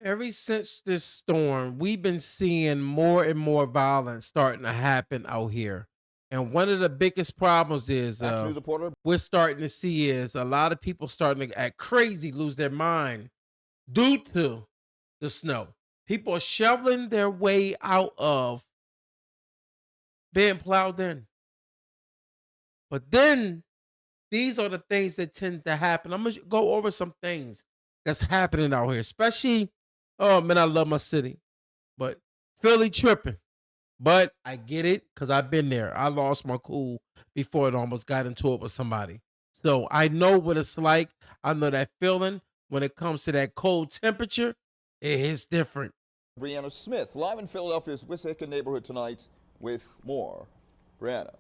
Ever since this storm, we've been seeing more and more violence starting to happen out here. And one of the biggest problems is Action News reporter. we're starting to see is a lot of people starting to act crazy, lose their mind due to the snow. People are shoveling their way out of being plowed in. But then these are the things that tend to happen. I'm gonna go over some things that's happening out here, especially. Oh man, I love my city, but Philly tripping. But I get it because I've been there. I lost my cool before it almost got into it with somebody. So I know what it's like. I know that feeling when it comes to that cold temperature. It is different. Brianna Smith, live in Philadelphia's Wissahickon neighborhood tonight with more. Brianna.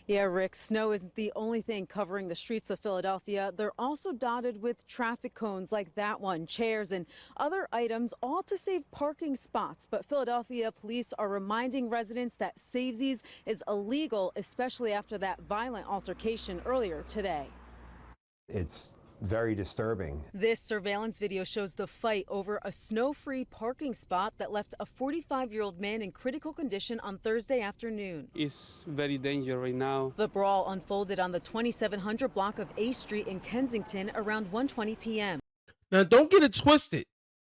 Yeah, Rick, snow isn't the only thing covering the streets of Philadelphia. They're also dotted with traffic cones like that one, chairs and other items, all to save parking spots. But Philadelphia police are reminding residents that savesies is illegal, especially after that violent altercation earlier today. It's very disturbing. This surveillance video shows the fight over a snow-free parking spot that left a 45-year-old man in critical condition on Thursday afternoon. It's very dangerous right now. The brawl unfolded on the 2700 block of A Street in Kensington around 1:20 p.m. Now, don't get it twisted.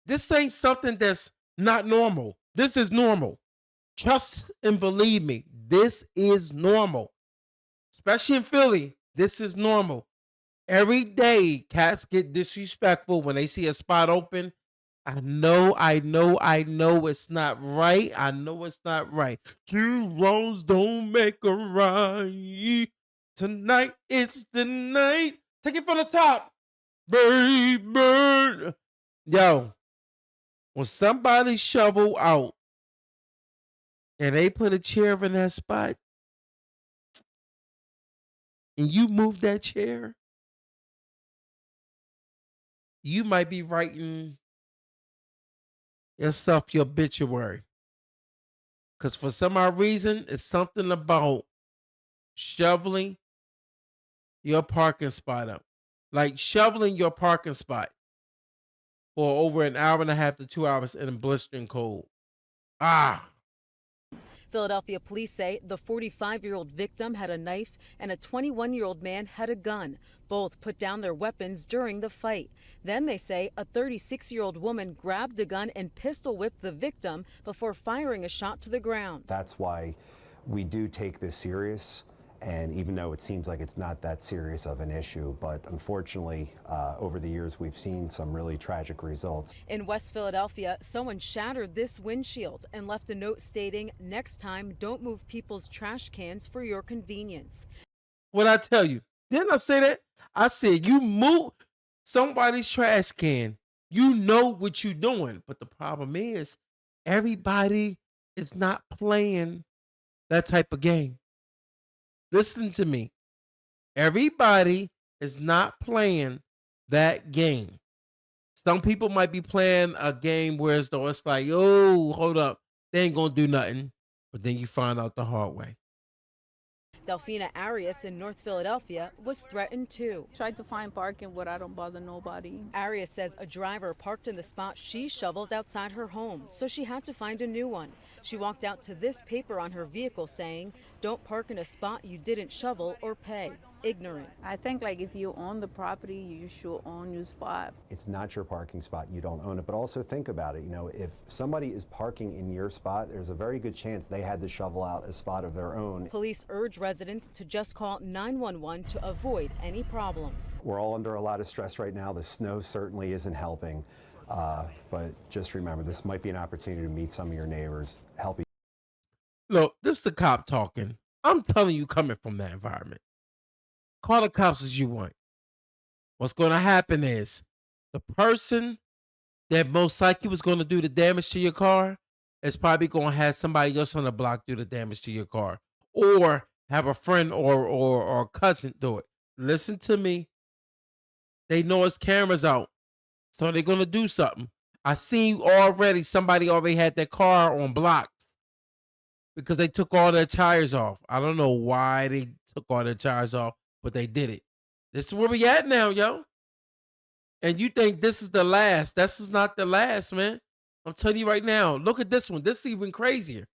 This ain't something that's not normal. This is normal. Trust and believe me, this is normal. Especially in Philly, this is normal. Every day, cats get disrespectful when they see a spot open. I know it's not right. I know it's not right. Two wrongs don't make a right. Tonight it's the night. Take it from the top, baby. Yo, when somebody shovel out and they put a chair in that spot and you move that chair, you might be writing yourself your obituary. Because for some odd reason, it's something about shoveling your parking spot up. Like shoveling your parking spot for over an hour and a half to 2 hours in a blistering cold. Ah, Philadelphia police say the 45-year-old victim had a knife and a 21-year-old man had a gun. Both put down their weapons during the fight. Then they say a 36-year-old woman grabbed a gun and pistol whipped the victim before firing a shot to the ground. That's why we do take this serious. And even though it seems like it's not that serious of an issue, but unfortunately, over the years, we've seen some really tragic results. In West Philadelphia, someone shattered this windshield and left a note stating, "Next time, don't move people's trash cans for your convenience." what I tell you? Didn't I say that? I said you move somebody's trash can. You know what you're doing. But the problem is everybody is not playing that type of game. Listen to me. Everybody is not playing that game. Some people might be playing a game where it's like, oh, hold up, they ain't gonna do nothing. But then you find out the hard way. Delphina Arias in North Philadelphia was threatened too. Tried to find parking where I don't bother nobody. Arias says a driver parked in the spot she shoveled outside her home, so she had to find a new one. She walked out to this paper on her vehicle saying, "Don't park in a spot you didn't shovel or pay." Ignorant. I think like if you own the property, you should own your spot. It's not your parking spot, you don't own it, but also think about it. You know, if somebody is parking in your spot, there's a very good chance they had to shovel out a spot of their own. Police urge residents to just call 911 to avoid any problems. We're all under a lot of stress right now. The snow certainly isn't helping, but just remember, this might be an opportunity to meet some of your neighbors, help each. Look, this is the cop talking. I'm telling you, coming from that environment. Call the cops as you want. What's going to happen is the person that most likely was going to do the damage to your car is probably going to have somebody else on the block do the damage to your car, or have a friend or a cousin do it. Listen to me. They know it's cameras out, so they're going to do something. I seen already somebody already had their car on blocks because they took all their tires off. I don't know why they took all their tires off, but they did it. This is where we at now, yo. And you think this is the last. This is not the last, man. I'm telling you right now. Look at this one. This is even crazier.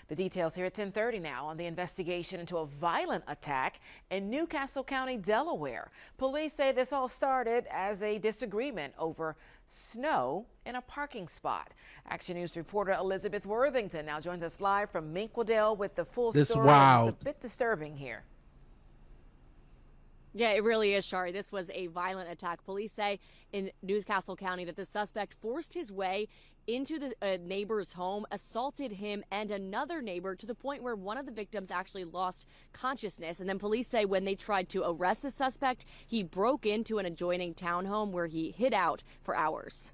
The details here at 10:30 now on the investigation into a violent attack in Newcastle County, Delaware. Police say this all started as a disagreement over snow in a parking spot. Action News reporter Elizabeth Worthington now joins us live from Minquadale with the full This story. wild. It's a bit disturbing here. Yeah, it really is, Shari. This was a violent attack. Police say in Newcastle County that the suspect forced his way into the neighbor's home, assaulted him and another neighbor to the point where one of the victims actually lost consciousness. And then police say when they tried to arrest the suspect, he broke into an adjoining townhome where he hid out for hours.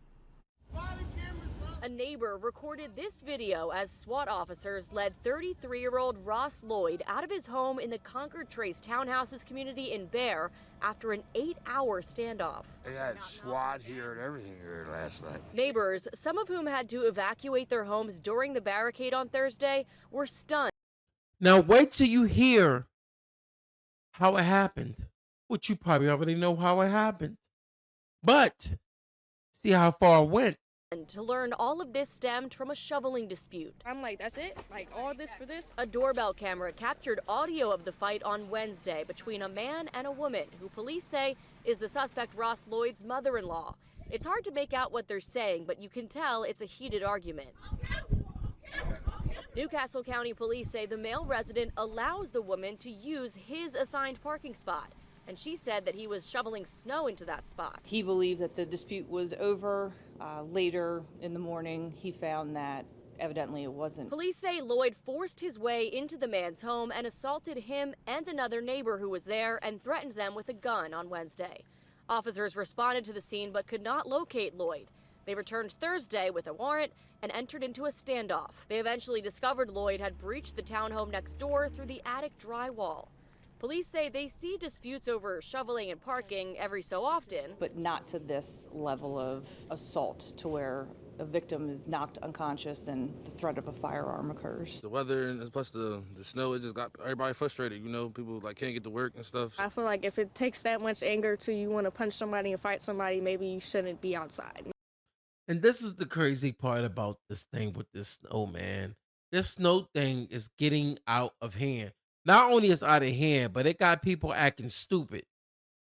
A neighbor recorded this video as SWAT officers led 33-year-old Ross Lloyd out of his home in the Concord Trace Townhouses community in Bear after an 8-hour standoff. They had SWAT here and everything here last night. Neighbors, some of whom had to evacuate their homes during the barricade on Thursday, were stunned. Now wait till you hear how it happened, which you probably already know how it happened. But see how far it went. To learn all of this stemmed from a shoveling dispute. I'm like, that's it? Like, all this for this? A doorbell camera captured audio of the fight on Wednesday between a man and a woman who police say is the suspect Ross Lloyd's mother-in-law. It's hard to make out what they're saying, but you can tell it's a heated argument. Newcastle County Police say the male resident allows the woman to use his assigned parking spot, and she said that he was shoveling snow into that spot. He believed that the dispute was over. Later in the morning, he found that evidently it wasn't. Police say Lloyd forced his way into the man's home and assaulted him and another neighbor who was there and threatened them with a gun on Wednesday. Officers responded to the scene but could not locate Lloyd. They returned Thursday with a warrant and entered into a standoff. They eventually discovered Lloyd had breached the townhome next door through the attic drywall. Police say they see disputes over shoveling and parking every so often, But not to this level of assault to where a victim is knocked unconscious and the threat of a firearm occurs. The weather and plus the snow, it just got everybody frustrated. You know, people like can't get to work and stuff. I feel like if it takes that much anger to you want to punch somebody and fight somebody, maybe you shouldn't be outside. And this is the crazy part about this thing with this snow, man. This snow thing is getting out of hand. Not only is it out of hand, but it got people acting stupid.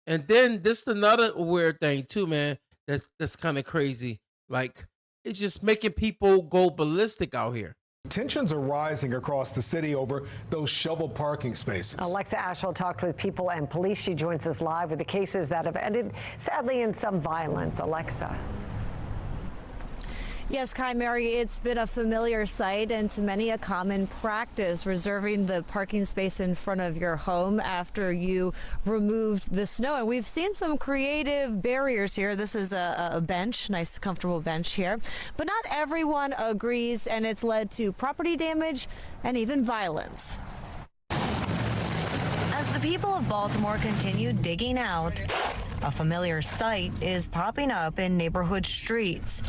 And then this is another weird thing too, man. That's kind of crazy. Like it's just making people go ballistic out here. Tensions are rising across the city over those shovel parking spaces. Alexa Ashwell talked with people and police. She joins us live with the cases that have ended, sadly, in some violence. Alexa. Yes, Kai Mary, it's been a familiar sight and to many a common practice, reserving the parking space in front of your home after you removed the snow. And we've seen some creative barriers here. This is a bench, nice comfortable bench here. But not everyone agrees, and it's led to property damage and even violence. As the people of Baltimore continue digging out, a familiar sight is popping up in neighborhood streets.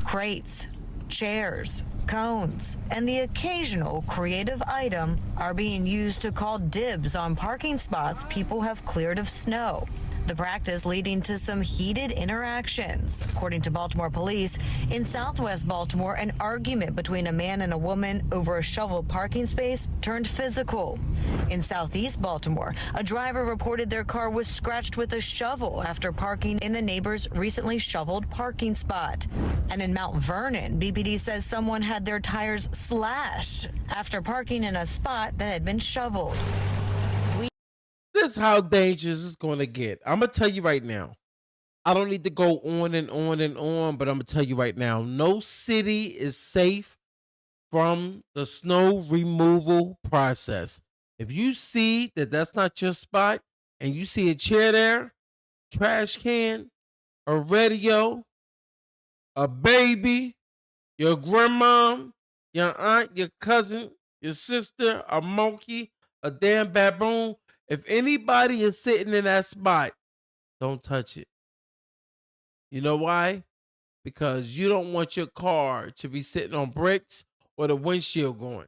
Crates, chairs, cones, and the occasional creative item are being used to call dibs on parking spots people have cleared of snow. The practice leading to some heated interactions. According to Baltimore police, in southwest Baltimore, an argument between a man and a woman over a shovel parking space turned physical. In southeast Baltimore, a driver reported their car was scratched with a shovel after parking in the neighbor's recently shoveled parking spot. And in Mount Vernon, BPD says someone had their tires slashed after parking in a spot that had been shoveled. This is how dangerous it's going to get. I'm going to tell you right now. I don't need to go on and on and on, but I'm going to tell you right now. No city is safe from the snow removal process. If you see that that's not your spot and you see a chair there, trash can, a radio, a baby, your grandma, your aunt, your cousin, your sister, a monkey, a damn baboon, if anybody is sitting in that spot, don't touch it. You know why? Because you don't want your car to be sitting on bricks or the windshield going.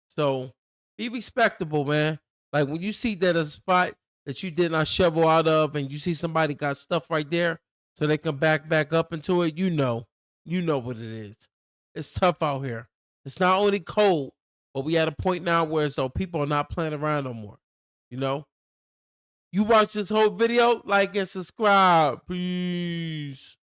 So be respectable, man. Like when you see that a spot that you did not shovel out of, and you see somebody got stuff right there so they can back up into it, you know what it is. It's tough out here. It's not only cold, but we at a point now where as though people are not playing around no more. You know? You watch this whole video, like and subscribe. Peace.